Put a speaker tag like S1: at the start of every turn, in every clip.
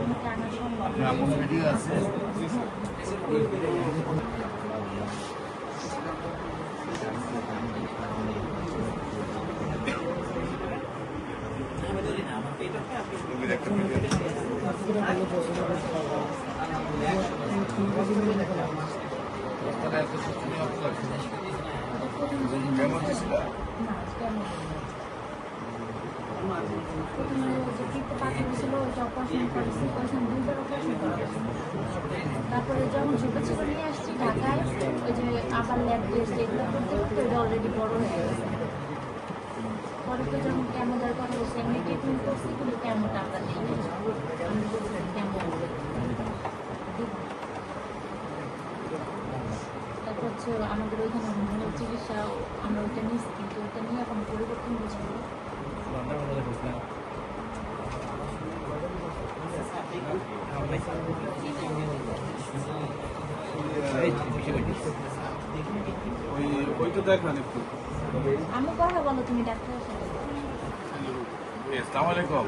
S1: আমাকে আনা সম্ভব।
S2: আপনার আপন ভিডিও আছে? একটা ভিডিও কেমন ছিল?
S1: প্রথমে যে পিঠে পাথর ছিল ওইটা অপারেশন করেছি, অপারেশন 2বার অপারেশন করা হয়েছে। তারপরে যখন ছোট ছোট নিয়ে আসছি ঢাকায়, ওই যে আবার ল্যাব টেস্ট এগুলো করতে করতে ওইটা অলরেডি বড় হয়ে গেছে। পরে তো যখন কেমো দরকার হয়েছে এমনি ট্রিটমেন্ট করছি, কিন্তু কেমোটা আমরা নেই কেমো। তারপর হচ্ছে আমাদের ওইখানে হরমোনের চিকিৎসা আমরা ওইটা নিয়েছি, কিন্তু ওইটা নিয়ে এখন পরিবর্তন বুঝবো।
S2: ওইটা দেখান একটু।
S1: আমি কথা বলো, তুমি ডাক্তারের সাথে।
S2: আসসালামু আলাইকুম।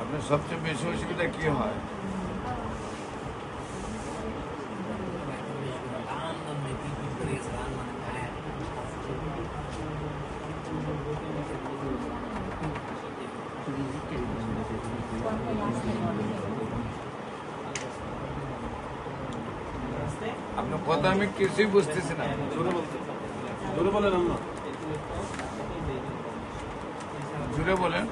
S2: আপনার সবচেয়ে বেশি অসুবিধা কি হয়? আপনার কথা আমি কিছুই বুঝতেছি না।
S3: জোরে বলেন আম্মা।
S2: জুড়ে বলেন।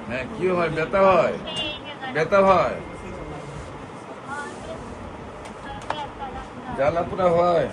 S2: হ্যাঁ, কি হয়? ব্যথা হয়? ব্যথা হয়? জ্বালাপোড়া হয়?